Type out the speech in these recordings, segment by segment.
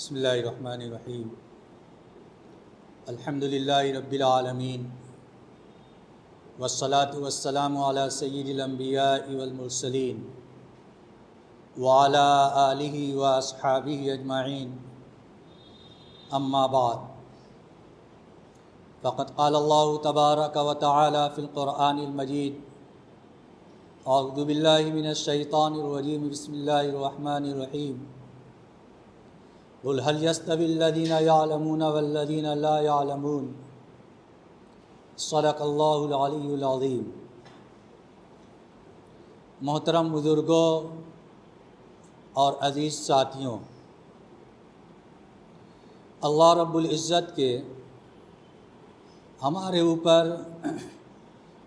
بسم اللہ الرحمن الرحیم الحمد للہ رب العالمین والصلاة والسلام علی سید الانبیاء والمرسلین وعلی آلہ واصحابہ اجمعین اما بعد فقد قال اللہ تبارک و تعالی فی القرآن المجید اعوذ باللہ من الشیطان الرجیم بسم اللہ الرحمن الرحیم قل هل يستوي الذين يعلمون والذين لا يعلمون صدق اللہ العلی العظیم۔ محترم بزرگوں اور عزیز ساتھیوں، اللہ رب العزت کے ہمارے اوپر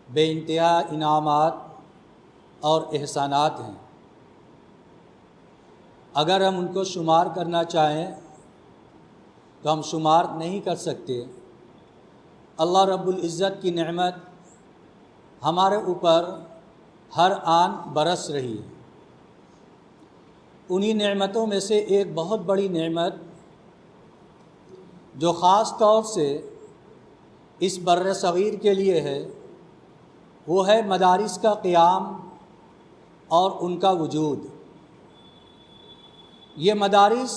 بے انتہا انعامات اور احسانات ہیں۔ اگر ہم ان کو شمار کرنا چاہیں تو ہم شمار نہیں کر سکتے۔ اللہ رب العزت کی نعمت ہمارے اوپر ہر آن برس رہی ہے۔ انہی نعمتوں میں سے ایک بہت بڑی نعمت جو خاص طور سے اس بر صغیر کے لیے ہے وہ ہے مدارس کا قیام اور ان کا وجود۔ یہ مدارس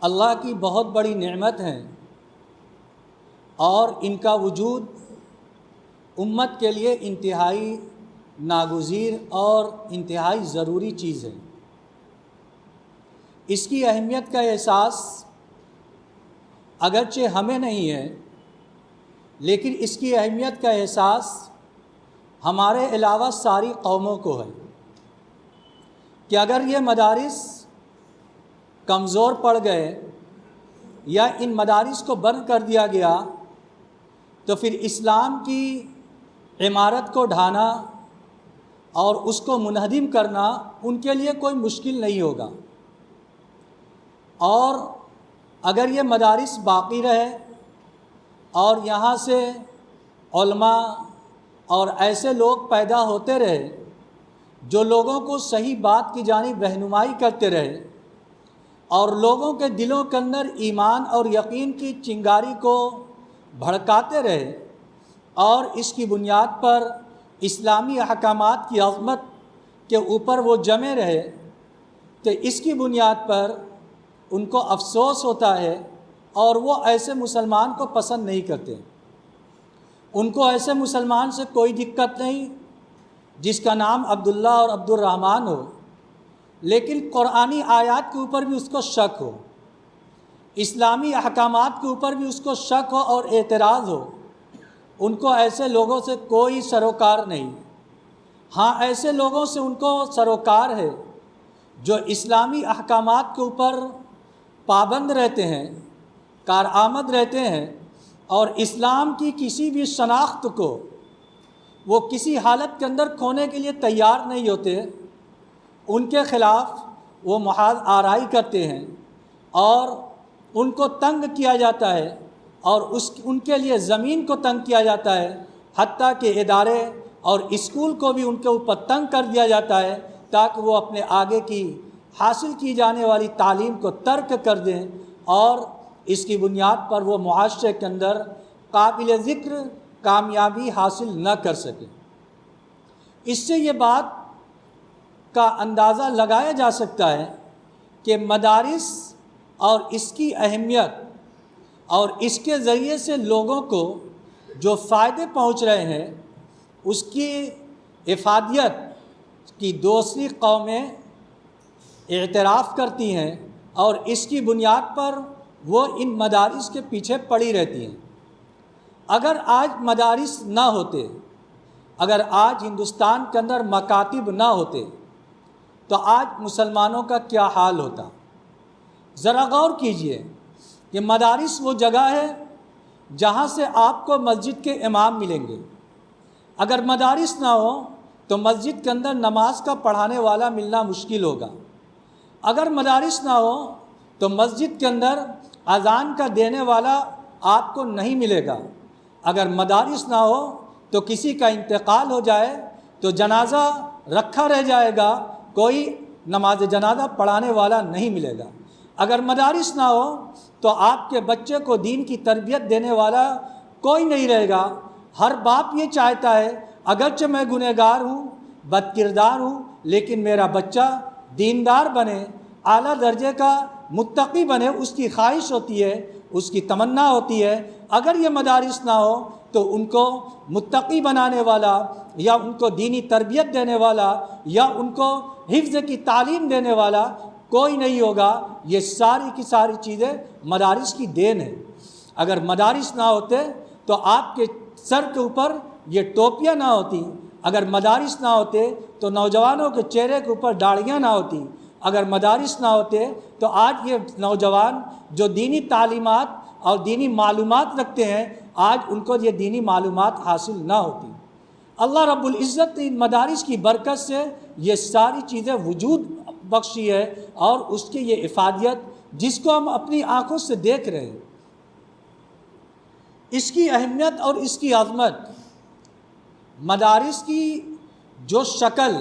اللہ کی بہت بڑی نعمت ہیں اور ان کا وجود امت کے لیے انتہائی ناگزیر اور انتہائی ضروری چیز ہے۔ اس کی اہمیت کا احساس اگرچہ ہمیں نہیں ہے، لیکن اس کی اہمیت کا احساس ہمارے علاوہ ساری قوموں کو ہے کہ اگر یہ مدارس کمزور پڑ گئے یا ان مدارس کو بند کر دیا گیا تو پھر اسلام کی عمارت کو ڈھانا اور اس کو منہدم کرنا ان کے لیے کوئی مشکل نہیں ہوگا۔ اور اگر یہ مدارس باقی رہے اور یہاں سے علماء اور ایسے لوگ پیدا ہوتے رہے جو لوگوں کو صحیح بات کی جانب رہنمائی کرتے رہے اور لوگوں کے دلوں کے اندر ایمان اور یقین کی چنگاری کو بھڑکاتے رہے اور اس کی بنیاد پر اسلامی احکامات کی عظمت کے اوپر وہ جمے رہے، تو اس کی بنیاد پر ان کو افسوس ہوتا ہے اور وہ ایسے مسلمان کو پسند نہیں کرتے۔ ان کو ایسے مسلمان سے کوئی دقت نہیں جس کا نام عبداللہ اور عبد الرحمن ہو، لیکن قرآنی آیات کے اوپر بھی اس کو شک ہو، اسلامی احکامات کے اوپر بھی اس کو شک ہو اور اعتراض ہو۔ ان کو ایسے لوگوں سے کوئی سروکار نہیں۔ ہاں، ایسے لوگوں سے ان کو سروکار ہے جو اسلامی احکامات کے اوپر پابند رہتے ہیں، کارآمد رہتے ہیں اور اسلام کی کسی بھی شناخت کو وہ کسی حالت کے اندر کھونے کے لیے تیار نہیں ہوتے۔ ان کے خلاف وہ محاذ آرائی کرتے ہیں اور ان کو تنگ کیا جاتا ہے اور ان کے لیے زمین کو تنگ کیا جاتا ہے، حتیٰ کہ ادارے اور اسکول کو بھی ان کے اوپر تنگ کر دیا جاتا ہے تاکہ وہ اپنے آگے کی حاصل کی جانے والی تعلیم کو ترک کر دیں اور اس کی بنیاد پر وہ معاشرے کے اندر قابل ذکر کامیابی حاصل نہ کر سکیں۔ اس سے یہ بات کا اندازہ لگایا جا سکتا ہے کہ مدارس اور اس کی اہمیت اور اس کے ذریعے سے لوگوں کو جو فائدے پہنچ رہے ہیں اس کی افادیت کی دوسری قومیں اعتراف کرتی ہیں اور اس کی بنیاد پر وہ ان مدارس کے پیچھے پڑی رہتی ہیں۔ اگر آج مدارس نہ ہوتے، اگر آج ہندوستان کے اندر مکاتب نہ ہوتے تو آج مسلمانوں کا کیا حال ہوتا؟ ذرا غور کیجئے کہ مدارس وہ جگہ ہے جہاں سے آپ کو مسجد کے امام ملیں گے۔ اگر مدارس نہ ہو تو مسجد کے اندر نماز کا پڑھانے والا ملنا مشکل ہوگا۔ اگر مدارس نہ ہو تو مسجد کے اندر اذان کا دینے والا آپ کو نہیں ملے گا۔ اگر مدارس نہ ہو تو کسی کا انتقال ہو جائے تو جنازہ رکھا رہ جائے گا، کوئی نماز جنازہ پڑھانے والا نہیں ملے گا۔ اگر مدارس نہ ہو تو آپ کے بچے کو دین کی تربیت دینے والا کوئی نہیں رہے گا۔ ہر باپ یہ چاہتا ہے اگرچہ میں گنہگار ہوں، بد کردار ہوں، لیکن میرا بچہ دیندار بنے، اعلیٰ درجے کا متقی بنے، اس کی خواہش ہوتی ہے، اس کی تمنا ہوتی ہے۔ اگر یہ مدارس نہ ہو تو ان کو متقی بنانے والا یا ان کو دینی تربیت دینے والا یا ان کو حفظ کی تعلیم دینے والا کوئی نہیں ہوگا۔ یہ ساری کی ساری چیزیں مدارس کی دین ہے۔ اگر مدارس نہ ہوتے تو آپ کے سر کے اوپر یہ ٹوپیاں نہ ہوتی، اگر مدارس نہ ہوتے تو نوجوانوں کے چہرے کے اوپر داڑھیاں نہ ہوتی، اگر مدارس نہ ہوتے تو آج یہ نوجوان جو دینی تعلیمات اور دینی معلومات رکھتے ہیں، آج ان کو یہ دینی معلومات حاصل نہ ہوتی۔ اللہ رب العزت نے ان مدارس کی برکت سے یہ ساری چیزیں وجود بخشی ہے، اور اس کی یہ افادیت جس کو ہم اپنی آنکھوں سے دیکھ رہے ہیں، اس کی اہمیت اور اس کی عظمت، مدارس کی جو شکل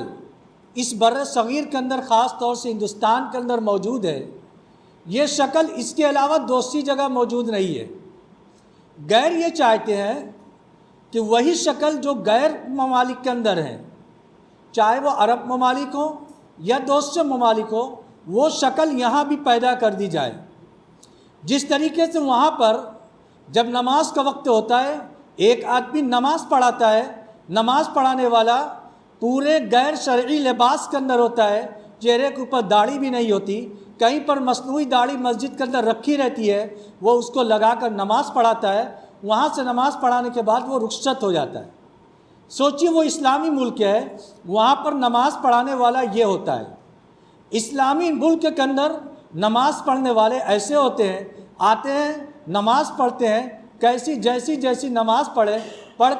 اس بر صغیر کے اندر خاص طور سے ہندوستان کے اندر موجود ہے، یہ شکل اس کے علاوہ دوسری جگہ موجود نہیں ہے۔ غیر یہ چاہتے ہیں کہ وہی شکل جو غیر ممالک کے اندر ہے، چاہے وہ عرب ممالک ہوں یا دوسرے ممالک ہوں، وہ شکل یہاں بھی پیدا کر دی جائے۔ جس طریقے سے وہاں پر جب نماز کا وقت ہوتا ہے، ایک آدمی نماز پڑھاتا ہے، نماز پڑھانے والا پورے غیر شرعی لباس کے اندر ہوتا ہے، چہرے کے اوپر داڑھی بھی نہیں ہوتی، کہیں پر مصنوعی داڑھی مسجد کے اندر رکھی رہتی ہے، وہ اس کو لگا کر نماز پڑھاتا ہے، وہاں سے نماز پڑھانے کے بعد وہ رخصت ہو جاتا ہے۔ سوچیے وہ اسلامی ملک ہے، وہاں پر نماز پڑھانے والا یہ ہوتا ہے۔ اسلامی ملک کے اندر نماز پڑھنے والے ایسے ہوتے ہیں، آتے ہیں نماز پڑھتے ہیں، جیسی نماز پڑھ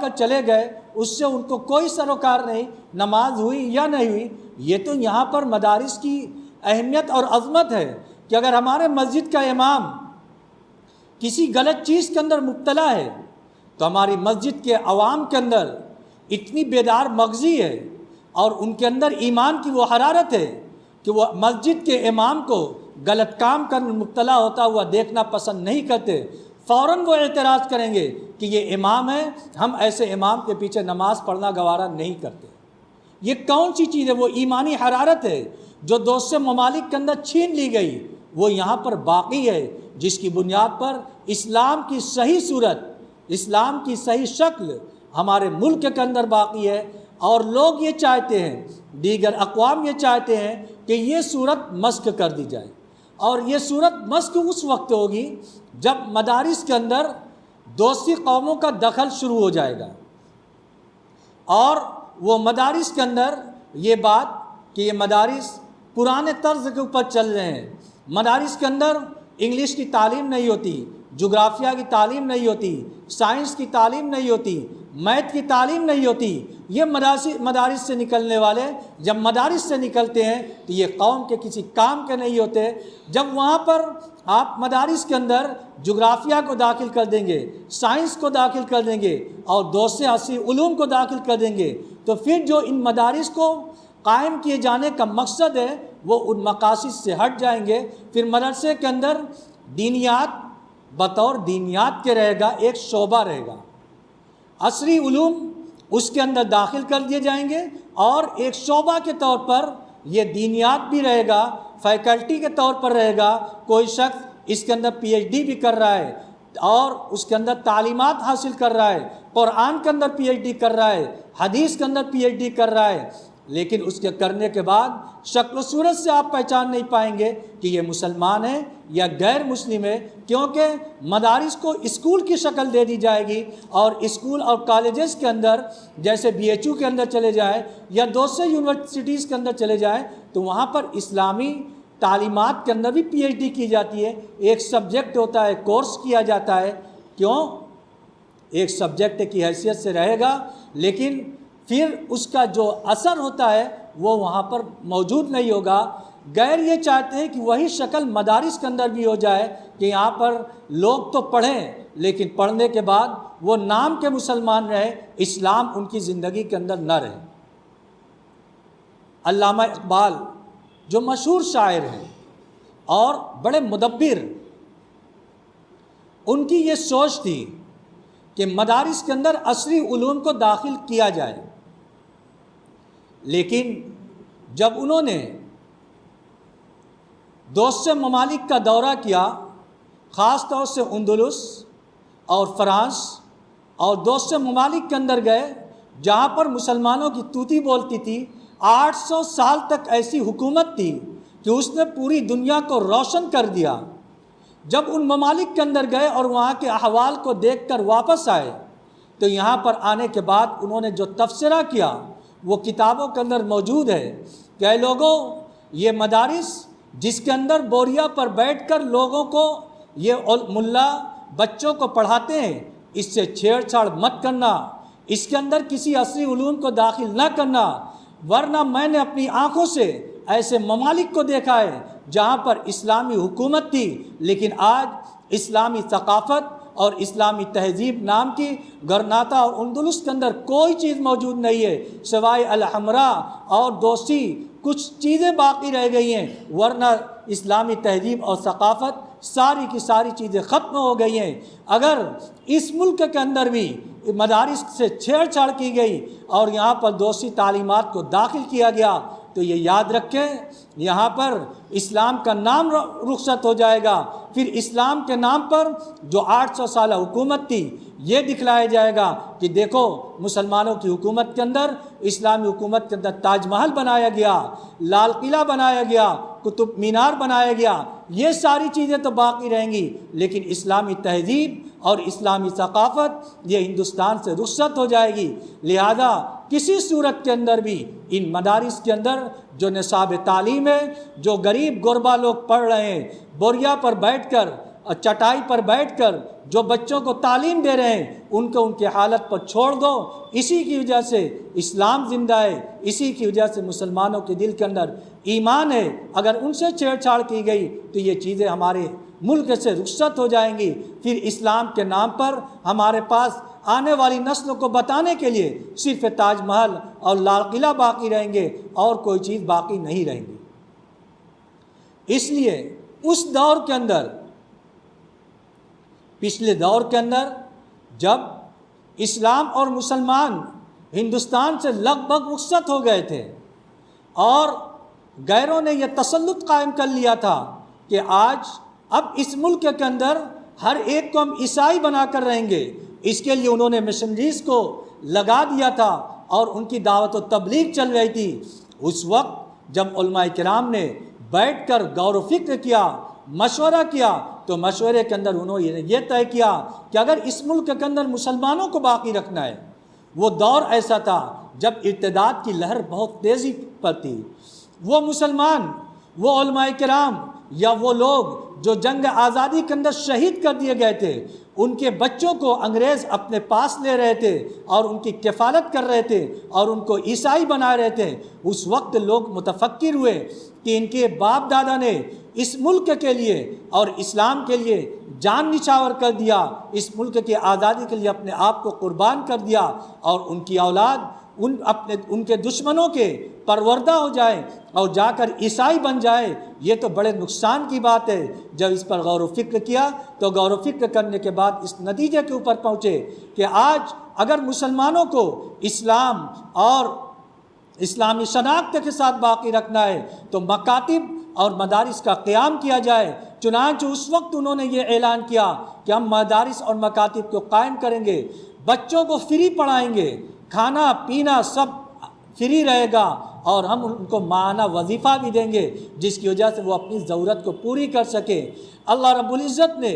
کر چلے گئے، اس سے ان کو کوئی سروکار نہیں، نماز ہوئی یا نہیں ہوئی۔ یہ تو یہاں پر مدارس کی اہمیت اور عظمت ہے کہ اگر ہمارے مسجد کا امام کسی غلط چیز کے اندر مبتلا ہے تو ہماری مسجد کے عوام کے اندر اتنی بیدار مغزی ہے اور ان کے اندر ایمان کی وہ حرارت ہے کہ وہ مسجد کے امام کو غلط کام کرنے مبتلا ہوتا ہوا دیکھنا پسند نہیں کرتے، فوراً وہ اعتراض کریں گے کہ یہ امام ہے، ہم ایسے امام کے پیچھے نماز پڑھنا گوارا نہیں کرتے۔ یہ کون سی چیز ہے؟ وہ ایمانی حرارت ہے جو دوسرے ممالک کے اندر چھین لی گئی، وہ یہاں پر باقی ہے، جس کی بنیاد پر اسلام کی صحیح صورت، اسلام کی صحیح شکل ہمارے ملک کے اندر باقی ہے۔ اور لوگ یہ چاہتے ہیں، دیگر اقوام یہ چاہتے ہیں کہ یہ صورت مسخ کر دی جائے، اور یہ صورت مسخ اس وقت ہوگی جب مدارس کے اندر دوسری قوموں کا دخل شروع ہو جائے گا، اور وہ مدارس کے اندر یہ بات کہ یہ مدارس پرانے طرز کے اوپر چل رہے ہیں، مدارس کے اندر انگلش کی تعلیم نہیں ہوتی، جغرافیہ کی تعلیم نہیں ہوتی، سائنس کی تعلیم نہیں ہوتی، میتھ کی تعلیم نہیں ہوتی۔ یہ مدارس سے نکلنے والے جب مدارس سے نکلتے ہیں تو یہ قوم کے کسی کام کے نہیں ہوتے۔ جب وہاں پر آپ مدارس کے اندر جغرافیہ کو داخل کر دیں گے، سائنس کو داخل کر دیں گے اور دوسرے اصلی علوم کو داخل کر دیں گے، تو پھر جو ان مدارس کو قائم کیے جانے کا مقصد ہے وہ ان مقاصد سے ہٹ جائیں گے۔ پھر مدرسے کے اندر دینیات بطور دینیات کے رہے گا، ایک شعبہ رہے گا، عصری علوم اس کے اندر داخل کر دیے جائیں گے، اور ایک شعبہ کے طور پر یہ دینیات بھی رہے گا، فیکلٹی کے طور پر رہے گا۔ کوئی شخص اس کے اندر پی ایچ ڈی بھی کر رہا ہے اور اس کے اندر تعلیمات حاصل کر رہا ہے، قرآن کے اندر پی ایچ ڈی کر رہا ہے، حدیث کے اندر پی ایچ ڈی کر رہا ہے، لیکن اس کے کرنے کے بعد شکل و صورت سے آپ پہچان نہیں پائیں گے کہ یہ مسلمان ہے یا غیر مسلم ہے، کیونکہ مدارس کو اسکول کی شکل دے دی جائے گی، اور اسکول اور کالجز کے اندر جیسے بی ایچ یو کے اندر چلے جائیں یا دوسرے یونیورسٹیز کے اندر چلے جائیں تو وہاں پر اسلامی تعلیمات کے اندر بھی پی ایچ ڈی کی جاتی ہے، ایک سبجیکٹ ہوتا ہے، کورس کیا جاتا ہے، کیوں؟ ایک سبجیکٹ کی حیثیت سے رہے گا، لیکن پھر اس کا جو اثر ہوتا ہے وہ وہاں پر موجود نہیں ہوگا۔ غیر یہ چاہتے ہیں کہ وہی شکل مدارس کے اندر بھی ہو جائے کہ یہاں پر لوگ تو پڑھیں لیکن پڑھنے کے بعد وہ نام کے مسلمان رہے، اسلام ان کی زندگی کے اندر نہ رہے۔ علامہ اقبال جو مشہور شاعر ہیں اور بڑے مدبر، ان کی یہ سوچ تھی کہ مدارس کے اندر عصری علوم کو داخل کیا جائے، لیکن جب انہوں نے دوسرے ممالک کا دورہ کیا، خاص طور سے اندلس اور فرانس اور دوسرے ممالک کے اندر گئے جہاں پر مسلمانوں کی طوطی بولتی تھی، 800 سال تک ایسی حکومت تھی کہ اس نے پوری دنیا کو روشن کر دیا۔ جب ان ممالک کے اندر گئے اور وہاں کے احوال کو دیکھ کر واپس آئے تو یہاں پر آنے کے بعد انہوں نے جو تبصرہ کیا وہ کتابوں کے اندر موجود ہے کہ اے لوگوں، یہ مدارس جس کے اندر بوریا پر بیٹھ کر لوگوں کو یہ ملا بچوں کو پڑھاتے ہیں، اس سے چھیڑ چھاڑ مت کرنا، اس کے اندر کسی عصری علوم کو داخل نہ کرنا، ورنہ میں نے اپنی آنکھوں سے ایسے ممالک کو دیکھا ہے جہاں پر اسلامی حکومت تھی لیکن آج اسلامی ثقافت اور اسلامی تہذیب نام کی گرناطہ اور اندلس کے اندر کوئی چیز موجود نہیں ہے سوائے الحمرا اور دوسی، کچھ چیزیں باقی رہ گئی ہیں، ورنہ اسلامی تہذیب اور ثقافت ساری کی ساری چیزیں ختم ہو گئی ہیں۔ اگر اس ملک کے اندر بھی مدارس سے چھیڑ چھاڑ کی گئی اور یہاں پر دوسری تعلیمات کو داخل کیا گیا تو یہ یاد رکھیں، یہاں پر اسلام کا نام رخصت ہو جائے گا، پھر اسلام کے نام پر جو 800 سالہ حکومت تھی یہ دکھلایا جائے گا کہ دیکھو مسلمانوں کی حکومت کے اندر، اسلامی حکومت کے اندر تاج محل بنایا گیا، لال قلعہ بنایا گیا، قطب مینار بنایا گیا، یہ ساری چیزیں تو باقی رہیں گی لیکن اسلامی تہذیب اور اسلامی ثقافت یہ ہندوستان سے رخصت ہو جائے گی۔ لہذا کسی صورت کے اندر بھی ان مدارس کے اندر جو نصاب تعلیم ہے، جو غریب غربا لوگ پڑھ رہے ہیں، بوریا پر بیٹھ کر اور چٹائی پر بیٹھ کر جو بچوں کو تعلیم دے رہے ہیں، ان کو ان کی حالت پر چھوڑ دو۔ اسی کی وجہ سے اسلام زندہ ہے، اسی کی وجہ سے مسلمانوں کے دل کے اندر ایمان ہے۔ اگر ان سے چھیڑ چھاڑ کی گئی تو یہ چیزیں ہمارے ملک سے رخصت ہو جائیں گی، پھر اسلام کے نام پر ہمارے پاس آنے والی نسلوں کو بتانے کے لیے صرف تاج محل اور لال قلعہ باقی رہیں گے اور کوئی چیز باقی نہیں رہیں گی۔ اس لیے اس دور کے اندر، پچھلے دور کے اندر جب اسلام اور مسلمان ہندوستان سے لگ بھگ رخصت ہو گئے تھے اور غیروں نے یہ تسلط قائم کر لیا تھا کہ آج اب اس ملک کے اندر ہر ایک کو ہم عیسائی بنا کر رہیں گے، اس کے لیے انہوں نے مشنریز کو لگا دیا تھا اور ان کی دعوت و تبلیغ چل رہی تھی۔ اس وقت جب علماء کرام نے بیٹھ کر غور و فکر کیا، مشورہ کیا، تو مشورے کے اندر انہوں نے یہ طے کیا کہ اگر اس ملک کے اندر مسلمانوں کو باقی رکھنا ہے، وہ دور ایسا تھا جب ارتداد کی لہر بہت تیزی پر تھی، وہ مسلمان، وہ علماء کرام یا وہ لوگ جو جنگ آزادی کے اندر شہید کر دیے گئے تھے، ان کے بچوں کو انگریز اپنے پاس لے رہے تھے اور ان کی کفالت کر رہے تھے اور ان کو عیسائی بنا رہے تھے۔ اس وقت لوگ متفکر ہوئے کہ ان کے باپ دادا نے اس ملک کے لیے اور اسلام کے لیے جان نچھاور کر دیا، اس ملک کی آزادی کے لیے اپنے آپ کو قربان کر دیا، اور ان کی اولاد ان کے دشمنوں کے پروردہ ہو جائے اور جا کر عیسائی بن جائے، یہ تو بڑے نقصان کی بات ہے۔ جب اس پر غور و فکر کیا تو غور و فکر کرنے کے بعد اس نتیجے کے اوپر پہنچے کہ آج اگر مسلمانوں کو اسلام اور اسلامی شناخت کے ساتھ باقی رکھنا ہے تو مکاتب اور مدارس کا قیام کیا جائے۔ چنانچہ اس وقت انہوں نے یہ اعلان کیا کہ ہم مدارس اور مکاتب کو قائم کریں گے، بچوں کو فری پڑھائیں گے، کھانا پینا سب فری رہے گا، اور ہم ان کو ماہانہ وظیفہ بھی دیں گے جس کی وجہ سے وہ اپنی ضرورت کو پوری کر سکے۔ اللہ رب العزت نے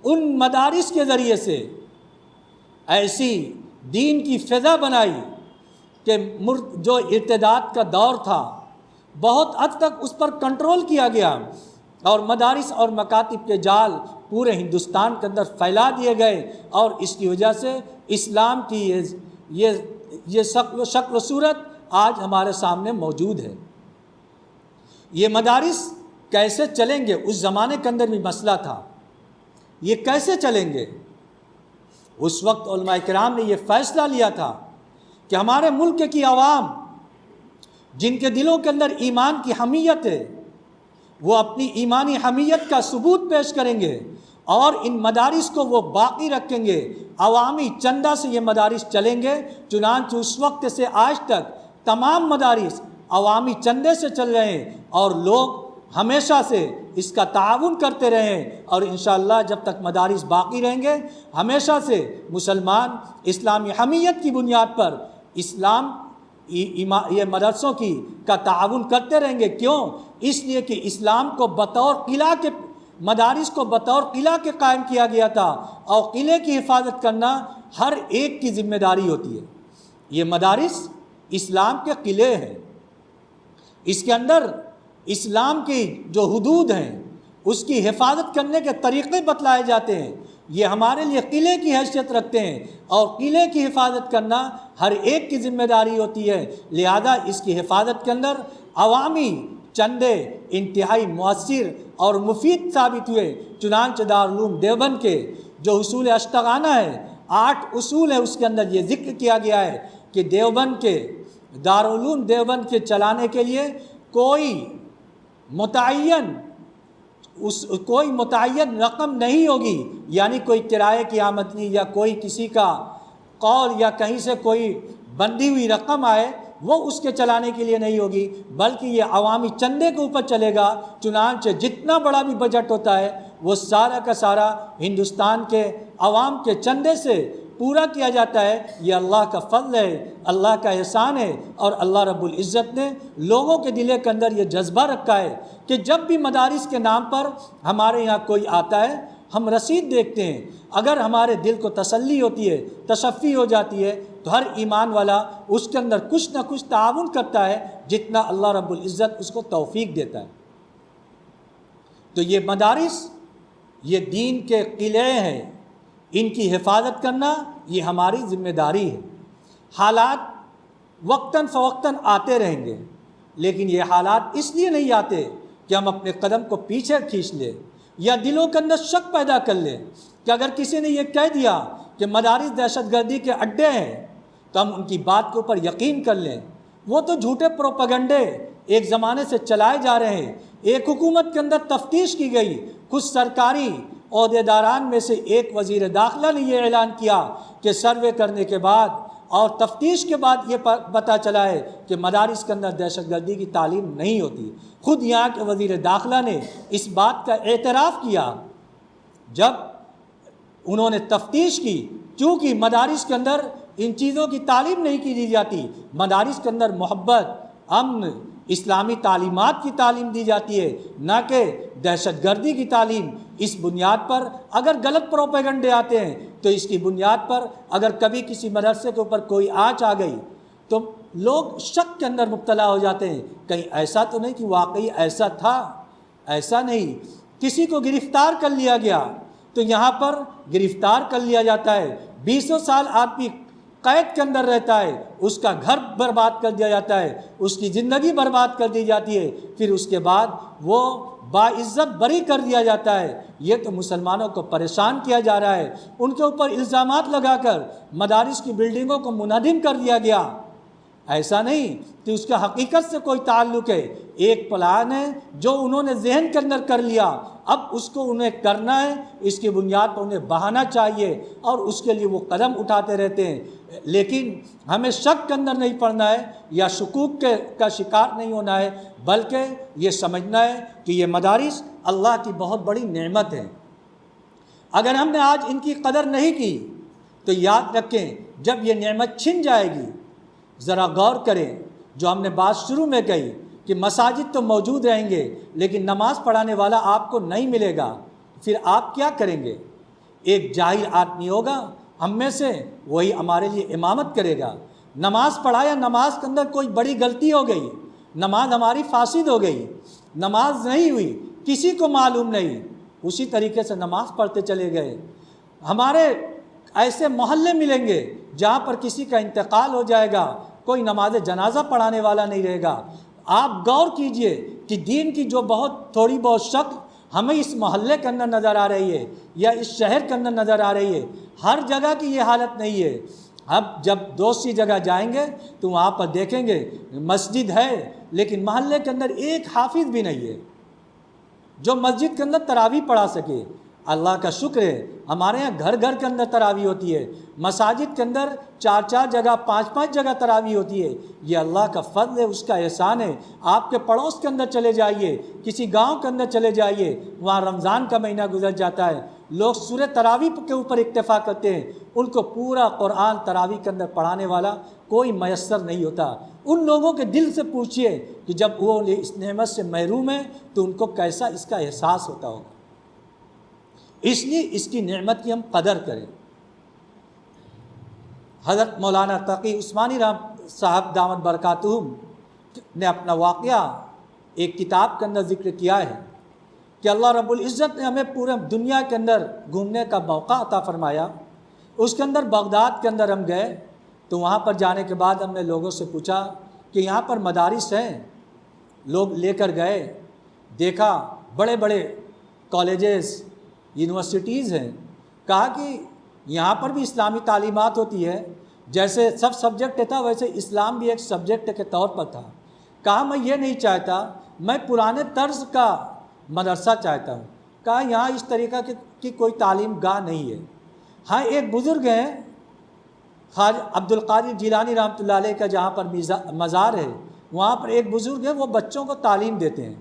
ان مدارس کے ذریعے سے ایسی دین کی فضا بنائی کہ جو ارتداد کا دور تھا بہت حد تک اس پر کنٹرول کیا گیا، اور مدارس اور مکاتب کے جال پورے ہندوستان کے اندر پھیلا دیے گئے، اور اس کی وجہ سے اسلام کی یہ شکل و صورت آج ہمارے سامنے موجود ہے۔ یہ مدارس کیسے چلیں گے؟ اس زمانے کے اندر بھی مسئلہ تھا، یہ کیسے چلیں گے؟ اس وقت علماء کرام نے یہ فیصلہ لیا تھا کہ ہمارے ملک کی عوام جن کے دلوں کے اندر ایمان کی حمیت ہے، وہ اپنی ایمانی حمیت کا ثبوت پیش کریں گے اور ان مدارس کو وہ باقی رکھیں گے۔ عوامی چندہ سے یہ مدارس چلیں گے، چنانچہ اس وقت سے آج تک تمام مدارس عوامی چندے سے چل رہے ہیں اور لوگ ہمیشہ سے اس کا تعاون کرتے رہے ہیں، اور انشاءاللہ جب تک مدارس باقی رہیں گے ہمیشہ سے مسلمان اسلامی حمیت کی بنیاد پر یہ مدرسوں کا تعاون کرتے رہیں گے۔ کیوں؟ اس لیے کہ اسلام کو بطور قلعہ کے مدارس کو بطور قلعہ کے قائم کیا گیا تھا، اور قلعے کی حفاظت کرنا ہر ایک کی ذمہ داری ہوتی ہے۔ یہ مدارس اسلام کے قلعے ہیں، اس کے اندر اسلام کی جو حدود ہیں اس کی حفاظت کرنے کے طریقے بتلائے جاتے ہیں۔ یہ ہمارے لیے قلعے کی حیثیت رکھتے ہیں، اور قلعے کی حفاظت کرنا ہر ایک کی ذمہ داری ہوتی ہے۔ لہذا اس کی حفاظت کے اندر عوامی چندے انتہائی مؤثر اور مفید ثابت ہوئے۔ چنانچہ دارالعلوم دیوبند کے جو اصول اشتغانہ ہے، 8 اصول ہیں، اس کے اندر یہ ذکر کیا گیا ہے کہ دارالعلوم دیوبند کے چلانے کے لیے کوئی متعین رقم نہیں ہوگی، یعنی کوئی کرائے کی آمدنی یا کوئی کسی کا قول یا کہیں سے کوئی بندھی ہوئی رقم آئے وہ اس کے چلانے کے لیے نہیں ہوگی، بلکہ یہ عوامی چندے کے اوپر چلے گا۔ چنانچہ جتنا بڑا بھی بجٹ ہوتا ہے وہ سارا کا سارا ہندوستان کے عوام کے چندے سے پورا کیا جاتا ہے۔ یہ اللہ کا فضل ہے، اللہ کا احسان ہے، اور اللہ رب العزت نے لوگوں کے دل کے اندر یہ جذبہ رکھا ہے کہ جب بھی مدارس کے نام پر ہمارے یہاں کوئی آتا ہے ہم رسید دیکھتے ہیں، اگر ہمارے دل کو تسلی ہوتی ہے، تشفی ہو جاتی ہے، تو ہر ایمان والا اس کے اندر کچھ نہ کچھ تعاون کرتا ہے جتنا اللہ رب العزت اس کو توفیق دیتا ہے۔ تو یہ مدارس یہ دین کے قلعے ہیں، ان کی حفاظت کرنا یہ ہماری ذمہ داری ہے۔ حالات وقتاً فوقتاً آتے رہیں گے، لیکن یہ حالات اس لیے نہیں آتے کہ ہم اپنے قدم کو پیچھے کھینچ لیں یا دلوں کے اندر شک پیدا کر لیں کہ اگر کسی نے یہ کہہ دیا کہ مدارس دہشت گردی کے اڈے ہیں تو ہم ان کی بات کے اوپر یقین کر لیں۔ وہ تو جھوٹے پروپیگنڈے ایک زمانے سے چلائے جا رہے ہیں۔ ایک حکومت کے اندر تفتیش کی گئی، کچھ سرکاری عہدیداران میں سے ایک وزیر داخلہ نے یہ اعلان کیا کہ سروے کرنے کے بعد اور تفتیش کے بعد یہ پتہ چلا ہے کہ مدارس کے اندر دہشت گردی کی تعلیم نہیں ہوتی۔ خود یہاں کے وزیر داخلہ نے اس بات کا اعتراف کیا جب انہوں نے تفتیش کی، چونکہ مدارس کے اندر ان چیزوں کی تعلیم نہیں کی جاتی، مدارس کے اندر محبت، امن، اسلامی تعلیمات کی تعلیم دی جاتی ہے، نہ کہ دہشت گردی کی تعلیم۔ اس بنیاد پر اگر غلط پروپیگنڈے آتے ہیں تو اس کی بنیاد پر اگر کبھی کسی مدرسے کے اوپر کوئی آنچ آ گئی تو لوگ شک کے اندر مبتلا ہو جاتے ہیں، کہیں ایسا تو نہیں کہ واقعی ایسا تھا؟ ایسا نہیں۔ کسی کو گرفتار کر لیا گیا تو یہاں پر گرفتار کر لیا جاتا ہے، 20 سال آدمی قید کے اندر رہتا ہے، اس کا گھر برباد کر دیا جاتا ہے، اس کی زندگی برباد کر دی جاتی ہے، پھر اس کے بعد وہ باعزت بری کر دیا جاتا ہے۔ یہ تو مسلمانوں کو پریشان کیا جا رہا ہے، ان کے اوپر الزامات لگا کر مدارس کی بلڈنگوں کو منہدم کر دیا گیا۔ ایسا نہیں کہ اس کا حقیقت سے کوئی تعلق ہے، ایک پلان ہے جو انہوں نے ذہن کے اندر کر لیا، اب اس کو انہیں کرنا ہے، اس کی بنیاد پر انہیں بہانا چاہیے اور اس کے لیے وہ قدم اٹھاتے رہتے ہیں۔ لیکن ہمیں شک کے اندر نہیں پڑنا ہے یا شکوک کا شکار نہیں ہونا ہے، بلکہ یہ سمجھنا ہے کہ یہ مدارس اللہ کی بہت بڑی نعمت ہے۔ اگر ہم نے آج ان کی قدر نہیں کی تو یاد رکھیں جب یہ نعمت چھن جائے گی، ذرا غور کریں جو ہم نے بات شروع میں کہی کہ مساجد تو موجود رہیں گے لیکن نماز پڑھانے والا آپ کو نہیں ملے گا، پھر آپ کیا کریں گے؟ ایک جاہل آدمی ہوگا ہم میں سے، وہی ہمارے لیے امامت کرے گا۔ نماز پڑھایا، نماز کے اندر کوئی بڑی غلطی ہو گئی، نماز ہماری فاسد ہو گئی، نماز نہیں ہوئی، کسی کو معلوم نہیں، اسی طریقے سے نماز پڑھتے چلے گئے۔ ہمارے ایسے محلے ملیں گے جہاں پر کسی کا انتقال ہو جائے گا، کوئی نماز جنازہ پڑھانے والا نہیں رہے گا۔ آپ غور کیجئے کہ دین کی جو بہت شکل ہمیں اس محلے کے اندر نظر آ رہی ہے یا اس شہر کے اندر نظر آ رہی ہے، ہر جگہ کی یہ حالت نہیں ہے۔ اب جب دوسری جگہ جائیں گے تو وہاں پر دیکھیں گے مسجد ہے لیکن محلے کے اندر ایک حافظ بھی نہیں ہے، جو مسجد کے اندر تراویح پڑھا سکے۔ اللہ کا شکر ہے ہمارے یہاں گھر گھر کے اندر تراویح ہوتی ہے، مساجد کے اندر 4 جگہ 5 جگہ تراویح ہوتی ہے۔ یہ اللہ کا فضل ہے، اس کا احسان ہے۔ آپ کے پڑوس کے اندر چلے جائیے، کسی گاؤں کے اندر چلے جائیے، وہاں رمضان کا مہینہ گزر جاتا ہے، لوگ سورہ تراویح کے اوپر اکتفا کرتے ہیں، ان کو پورا قرآن تراویح کے اندر پڑھانے والا کوئی میسر نہیں ہوتا۔ ان لوگوں کے دل سے پوچھئے کہ جب وہ اس نعمت سے محروم ہیں تو ان کو کیسا اس کا احساس ہوتا ہوگا۔ اس لیے اس کی نعمت کی ہم قدر کریں۔ حضرت مولانا تقی عثمانی صاحب دامت برکاتہم نے اپنا واقعہ ایک کتاب کے اندر ذکر کیا ہے کہ اللہ رب العزت نے ہمیں پورے دنیا کے اندر گھومنے کا موقع عطا فرمایا۔ اس کے اندر بغداد کے اندر ہم گئے تو وہاں پر جانے کے بعد ہم نے لوگوں سے پوچھا کہ یہاں پر مدارس ہیں، لوگ لے کر گئے، دیکھا بڑے بڑے کالجز یونیورسٹیز ہیں، کہا کہ یہاں پر بھی اسلامی تعلیمات ہوتی ہے، جیسے سب سبجیکٹ تھا ویسے اسلام بھی ایک سبجیکٹ کے طور پر تھا۔ کہا میں یہ نہیں چاہتا، میں پرانے طرز کا مدرسہ چاہتا ہوں۔ کہا یہاں اس طریقہ کی کوئی تعلیم گاہ نہیں ہے۔ ہاں ایک بزرگ ہیں خواجہ عبد القادر جیلانی رحمۃ اللہ علیہ کا جہاں پر مزار ہے، وہاں پر ایک بزرگ ہے، وہ بچوں کو تعلیم دیتے ہیں۔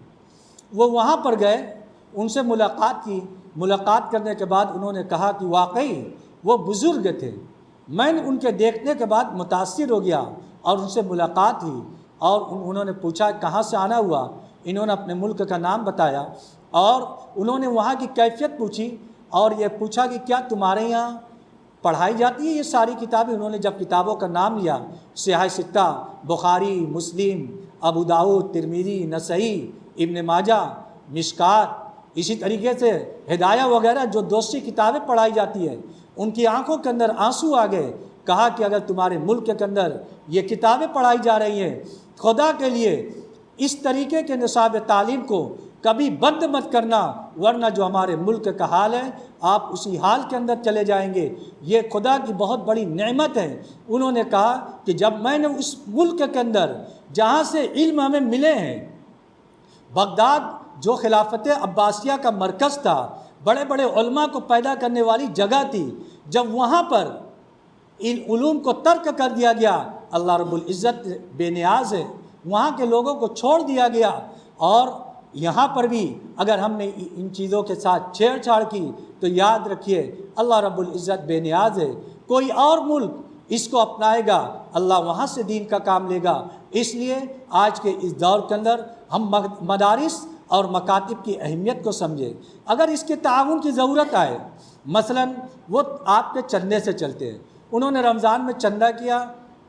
وہ وہاں پر گئے، ان سے ملاقات کی، ملاقات کرنے کے بعد انہوں نے کہا کہ واقعی وہ بزرگ تھے، میں نے ان کے دیکھنے کے بعد متاثر ہو گیا اور ان سے ملاقات ہوئی، اور انہوں نے پوچھا کہاں سے آنا ہوا، انہوں نے اپنے ملک کا نام بتایا اور انہوں نے وہاں کی کیفیت پوچھی اور یہ پوچھا کہ کیا تمہارے یہاں پڑھائی جاتی ہے یہ ساری کتابیں؟ انہوں نے جب کتابوں کا نام لیا، صحیح ستہ، بخاری، مسلم، ابو داؤد، ترمذی، نسائی، ابن ماجہ، مشکات، اسی طریقے سے ہدایہ وغیرہ جو دوسری کتابیں پڑھائی جاتی ہیں، ان کی آنکھوں کے اندر آنسو آ گئے۔ کہا کہ اگر تمہارے ملک کے اندر یہ کتابیں پڑھائی جا رہی ہیں، خدا کے لیے اس طریقے کے نصاب تعلیم کو کبھی بند مت کرنا، ورنہ جو ہمارے ملک کا حال ہے آپ اسی حال کے اندر چلے جائیں گے۔ یہ خدا کی بہت بڑی نعمت ہے۔ انہوں نے کہا کہ جب میں نے اس ملک کے اندر جہاں سے علم ہمیں ملے ہیں، بغداد جو خلافت عباسیہ کا مرکز تھا، بڑے بڑے علماء کو پیدا کرنے والی جگہ تھی، جب وہاں پر ان علوم کو ترک کر دیا گیا، اللہ رب العزت بے نیاز ہے، وہاں کے لوگوں کو چھوڑ دیا گیا، اور یہاں پر بھی اگر ہم نے ان چیزوں کے ساتھ چھیڑ چھاڑ کی تو یاد رکھیے اللہ رب العزت بے نیاز ہے۔ کوئی اور ملک اس کو اپنائے گا، اللہ وہاں سے دین کا کام لے گا۔ اس لیے آج کے اس دور کے اندر ہم مدارس اور مکاتب کی اہمیت کو سمجھیں۔ اگر اس کے تعاون کی ضرورت آئے، مثلا وہ آپ کے چندے سے چلتے ہیں، انہوں نے رمضان میں چندہ کیا،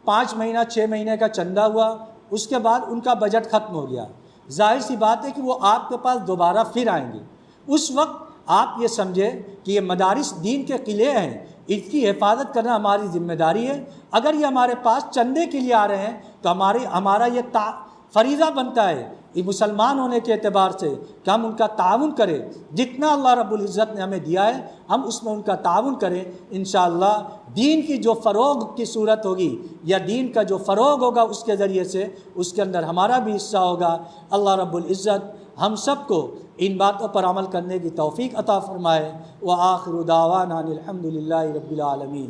5 مہینہ 6 مہینے کا چندہ ہوا، اس کے بعد ان کا بجٹ ختم ہو گیا، ظاہر سی بات ہے کہ وہ آپ کے پاس دوبارہ پھر آئیں گے۔ اس وقت آپ یہ سمجھیں کہ یہ مدارس دین کے قلعے ہیں، اس کی حفاظت کرنا ہماری ذمہ داری ہے۔ اگر یہ ہمارے پاس چندے کے لیے آ رہے ہیں تو ہمارا یہ فریضہ بنتا ہے یہ مسلمان ہونے کے اعتبار سے کہ ہم ان کا تعاون کریں، جتنا اللہ رب العزت نے ہمیں دیا ہے ہم اس میں ان کا تعاون کریں۔ انشاءاللہ دین کی جو فروغ کی صورت ہوگی یا دین کا جو فروغ ہوگا اس کے ذریعے سے اس کے اندر ہمارا بھی حصہ ہوگا۔ اللہ رب العزت ہم سب کو ان باتوں پر عمل کرنے کی توفیق عطا فرمائے۔ وآخر دعوانا الحمد للہ رب العالمین۔